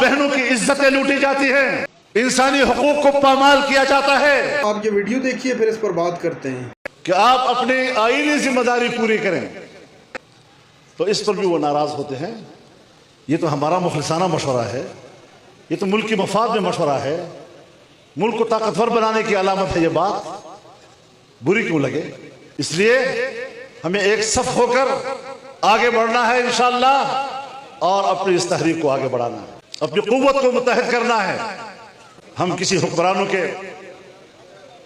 بہنوں کی عزتیں لوٹی جاتی ہیں، انسانی حقوق کو پامال کیا جاتا ہے۔ آپ یہ ویڈیو دیکھیے پھر اس پر بات کرتے ہیں کہ آپ اپنی آئینی ذمہ داری پوری کریں تو اس پر بھی وہ ناراض ہوتے ہیں۔ یہ تو ہمارا مخلصانہ مشورہ ہے، یہ تو ملک کی مفاد میں مشورہ ہے، ملک کو طاقتور بنانے کی علامت ہے۔ یہ بات بری کیوں لگے؟ اس لیے ہمیں ایک صف ہو کر آگے بڑھنا ہے انشاءاللہ، اور اپنی اس تحریک کو آگے بڑھانا ہے، اپنی قوت کو متحد کرنا ہے۔ ہم کسی حکمرانوں کے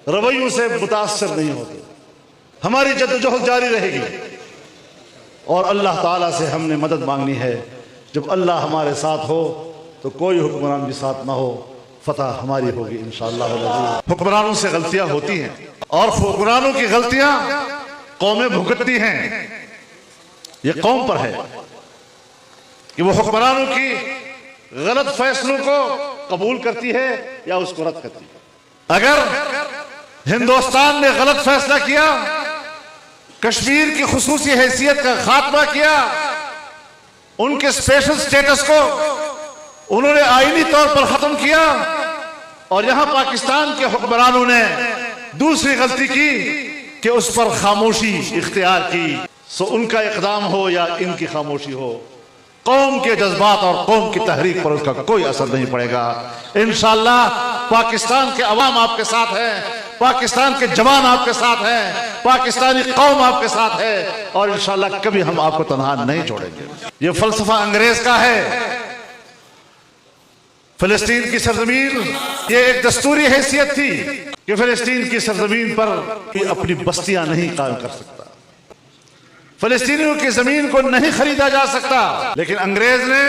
رویوں سے متاثر نہیں ہوتے، ہماری جدوجہد جاری رہے گی، اور اللہ تعالیٰ سے ہم نے مدد مانگنی ہے۔ جب اللہ ہمارے ساتھ ہو تو کوئی حکمران بھی ساتھ نہ ہو، فتح ہماری ہوگی انشاءاللہ۔ حکمرانوں سے غلطیاں ہوتی ہیں، اور حکمرانوں کی غلطیاں قومیں بھگتتی ہیں۔ یہ قوم پر ہے کہ وہ حکمرانوں کی غلط فیصلوں کو قبول کرتی ہے یا اس کو رد کرتی ہے۔ اگر ہندوستان نے غلط فیصلہ کیا، کشمیر کی خصوصی حیثیت کا خاتمہ کیا، ان کے اسپیشل سٹیٹس کو انہوں نے آئینی طور پر ختم کیا، اور یہاں پاکستان کے حکمرانوں نے دوسری غلطی کی کہ اس پر خاموشی اختیار کی، سو ان کا اقدام ہو یا ان کی خاموشی ہو، قوم کے جذبات اور قوم کی تحریک پر اس کا کوئی اثر نہیں پڑے گا۔ انشاءاللہ پاکستان کے عوام آپ کے ساتھ ہیں، پاکستان کے جوان آپ کے ساتھ ہیں، پاکستانی قوم آپ کے ساتھ ہے، اور انشاءاللہ کبھی ہم آپ کو تنہا نہیں چھوڑیں گے۔ یہ فلسفہ انگریز کا ہے۔ فلسطین کی سرزمین یہ ایک دستوری حیثیت تھی کہ فلسطین کی سرزمین پر اپنی بستیاں نہیں قائم کر سکتا، فلسطینیوں کی زمین کو نہیں خریدا جا سکتا، لیکن انگریز نے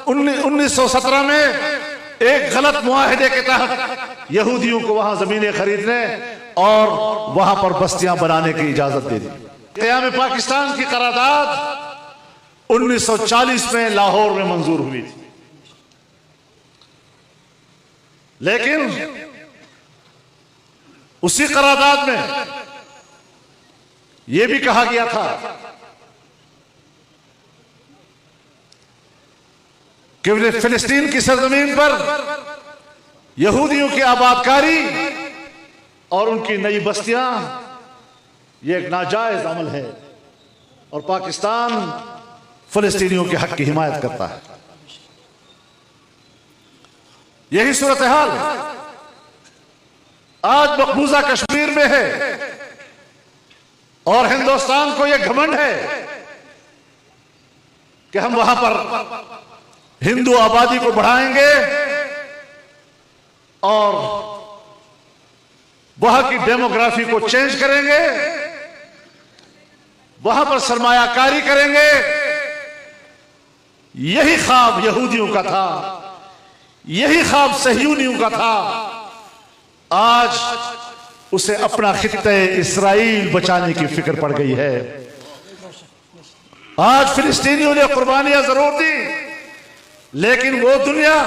1917 میں ایک غلط معاہدے کے تحت یہودیوں کو وہاں زمینیں خریدنے اور وہاں پر بستیاں بنانے کی اجازت دے دی۔ قیام پاکستان کی قرارداد 1940 میں لاہور میں منظور ہوئی تھی، لیکن اسی قرارداد میں یہ بھی کہا گیا تھا کہ فلسطین کی سرزمین پر یہودیوں کی آباد کاری اور ان کی نئی بستیاں یہ ایک ناجائز عمل ہے، اور پاکستان فلسطینیوں کے حق کی حمایت کرتا ہے۔ یہی صورتحال آج مقبوضہ کشمیر میں ہے، اور ہندوستان کو یہ گھمنڈ ہے کہ ہم وہاں پر ہندو آبادی کو بڑھائیں گے اور وہاں کی ڈیموگرافی کو چینج کریں گے، وہاں پر سرمایہ کاری کریں گے۔ یہی خواب یہودیوں کا تھا، یہی خواب صہیونیوں کا تھا۔ آج اسے اپنا خطہ اسرائیل بچانے کی فکر پڑ گئی ہے۔ آج فلسطینیوں نے قربانیاں ضرور دی، لیکن وہ دنیا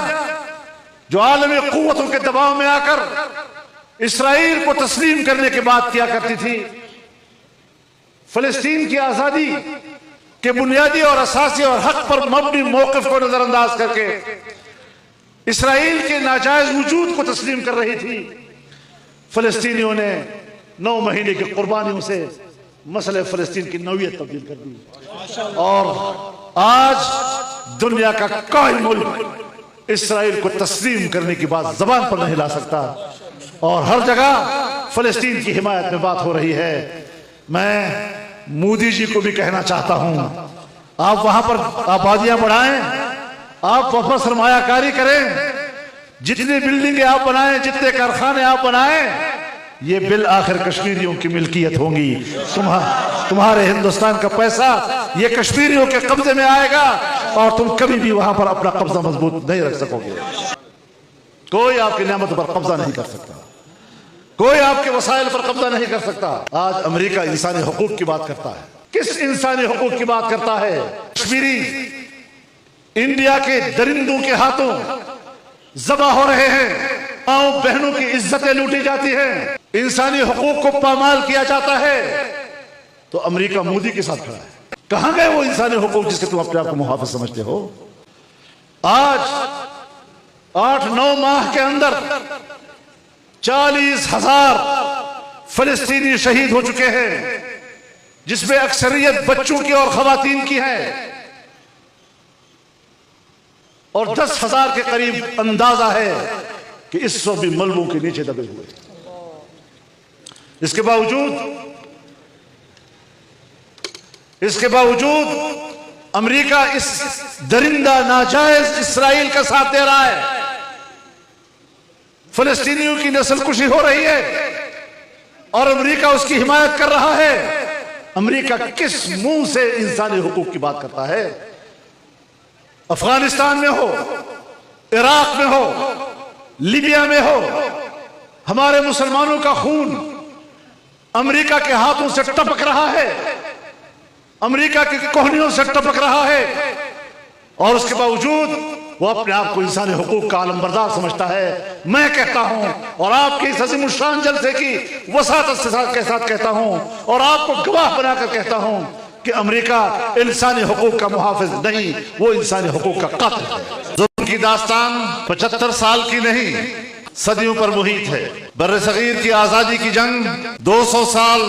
جو عالمی قوتوں کے دباؤ میں آ کر اسرائیل کو تسلیم کرنے کی بات کیا کرتی تھی، فلسطین کی آزادی کے بنیادی اور اساسی اور حق پر مبنی موقف کو نظر انداز کر کے اسرائیل کے ناجائز وجود کو تسلیم کر رہی تھی، فلسطینیوں نے 9 مہینے کی قربانیوں سے مسئلہ فلسطین کی نوعیت تبدیل کر دی، اور آج دنیا کا کوئی ملک اسرائیل کو تسلیم کرنے کی بات زبان پر نہیں لا سکتا، اور ہر جگہ فلسطین کی حمایت میں بات ہو رہی ہے۔ میں مودی جی کو بھی کہنا چاہتا ہوں، آپ وہاں پر آبادیاں بڑھائیں، آپ وہاں پر سرمایہ کاری کریں، جتنی بلڈنگیں آپ بنائیں، جتنے کارخانے آپ بنائیں، یہ بالآخر کشمیریوں کی ملکیت ہوں گی۔ تمہارے ہندوستان کا پیسہ یہ کشمیریوں کے قبضے میں آئے گا، اور تم کبھی بھی وہاں پر اپنا قبضہ مضبوط نہیں رکھ سکو گے۔ کوئی آپ کی نعمت پر قبضہ نہیں کر سکتا، کوئی آپ کے وسائل پر قبضہ نہیں کر سکتا۔ آج امریکہ انسانی حقوق کی بات کرتا ہے، کس انسانی حقوق کی بات کرتا ہے؟ کشمیری انڈیا کے درندوں کے ہاتھوں ذبح ہو رہے ہیں، ماؤں بہنوں کی عزتیں لوٹی جاتی ہیں، انسانی حقوق کو پامال کیا جاتا ہے، تو امریکہ مودی کے ساتھ کھڑا ہے۔ کہاں گئے وہ انسانی حقوق جس کے تم اپنے آپ کو محافظ سمجھتے ہو؟ آج 8-9 ماہ کے اندر 40,000 فلسطینی شہید ہو چکے ہیں، جس میں اکثریت بچوں کی اور خواتین کی ہے، اور 10,000 کے قریب اندازہ ہے کہ اس وقت بھی ملبوں کے نیچے دبے ہوئے۔ اس کے باوجود امریکہ اس درندہ ناجائز اسرائیل کا ساتھ دے رہا ہے، فلسطینیوں کی نسل کشی ہو رہی ہے اور امریکہ اس کی حمایت کر رہا ہے۔ امریکہ کس منہ سے انسانی حقوق کی بات کرتا ہے؟ افغانستان میں ہو، عراق میں ہو، لیبیا میں ہو، ہمارے مسلمانوں کا خون امریکہ کے ہاتھوں سے ٹپک رہا ہے، امریکہ کی کوہنیوں سے ٹپک رہا ہے، اور اس کے باوجود وہ اپنے آپ کو انسانی حقوق کا علمبردار سمجھتا ہے۔ میں کہتا ہوں اور آپ کے اس عظیم الشان جلسے کی وساطت کے ساتھ کہتا ہوں اور آپ کو گواہ بنا کر کہتا ہوں کہ امریکہ انسانی حقوق کا محافظ نہیں، وہ انسانی حقوق کا قاتل ہے۔ ظلم کی داستان 75 سال کی نہیں، صدیوں پر محیط ہے۔ بر صغیر کی آزادی کی جنگ 200 سال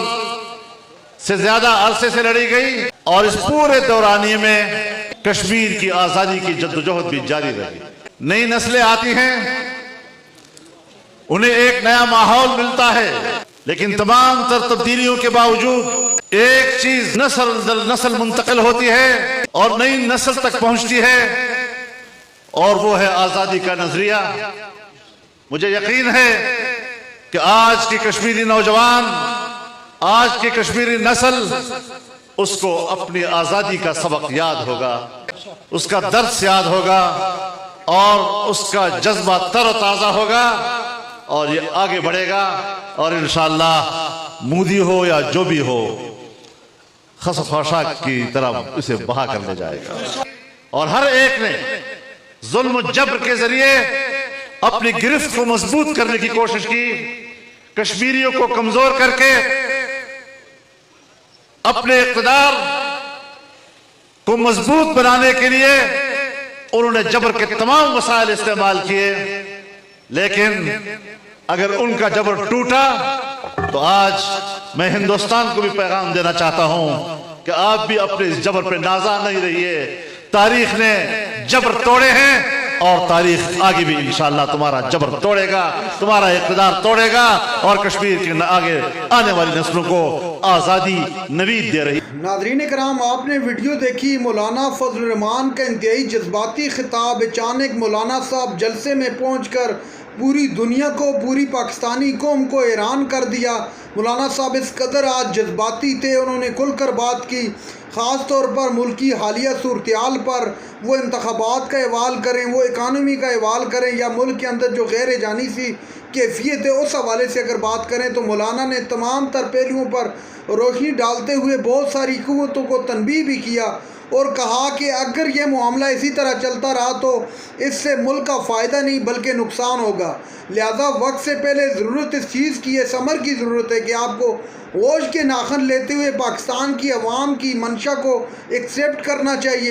سے زیادہ عرصے سے لڑی گئی، اور اس پورے دورانیے میں کشمیر کی آزادی کی جدوجہد بھی جاری رہی۔ نئی نسلیں آتی ہیں، انہیں ایک نیا ماحول ملتا ہے، لیکن تمام تر تبدیلیوں کے باوجود ایک چیز نسل در نسل منتقل ہوتی ہے اور نئی نسل تک پہنچتی ہے، اور وہ ہے آزادی کا نظریہ۔ مجھے یقین ہے کہ آج کی کشمیری نوجوان، آج کی کشمیری نسل اس کو اپنی آزادی کا سبق یاد ہوگا، اس کا درس یاد ہوگا، اور اس کا جذبہ تر و تازہ ہوگا، اور یہ آگے بڑھے گا، اور انشاءاللہ مودی ہو یا جو بھی ہو خس خاشاک کی طرح اسے بہا کر لے جائے گا۔ اور ہر ایک نے ظلم و جبر کے ذریعے اپنی گرفت کو مضبوط کرنے کی کوشش کی، کشمیریوں کو کمزور کر کے اپنے اقتدار کو مضبوط بنانے کے لیے انہوں نے جبر کے تمام وسائل استعمال کیے، لیکن اگر ان کا جبر ٹوٹا تو آج میں ہندوستان کو بھی پیغام دینا چاہتا ہوں کہ آپ بھی اپنے اس جبر پہ نازاں نہیں رہیے۔ تاریخ نے جبر توڑے ہیں، اور تاریخ آگے بھی انشاءاللہ تمہارا جبر توڑے گا، تمہارا اقتدار توڑے گا، اور کشمیر کے آگے آنے والی نسلوں کو آزادی نوید دے رہی۔ ناظرین کرام، آپ نے ویڈیو دیکھی مولانا فضل الرحمان کا انتہائی جذباتی خطاب۔ اچانک مولانا صاحب جلسے میں پہنچ کر پوری دنیا کو، پوری پاکستانی قوم کو حیران کر دیا۔ مولانا صاحب اس قدر آج جذباتی تھے، انہوں نے کھل کر بات کی، خاص طور پر ملکی حالیہ صورتحال پر۔ وہ انتخابات کا احوال کریں، وہ اکانومی کا احوال کریں، یا ملک کے اندر جو غیر جانبی کیفیت ہے اس حوالے سے اگر بات کریں، تو مولانا نے تمام تر پہلوؤں پر روشنی ڈالتے ہوئے بہت ساری قوتوں کو تنبیہ بھی کیا، اور کہا کہ اگر یہ معاملہ اسی طرح چلتا رہا تو اس سے ملک کا فائدہ نہیں بلکہ نقصان ہوگا۔ لہذا وقت سے پہلے ضرورت اس چیز کی ہے، ثمر کی ضرورت ہے کہ آپ کو ہوش کے ناخن لیتے ہوئے پاکستان کی عوام کی منشا کو ایکسیپٹ کرنا چاہیے۔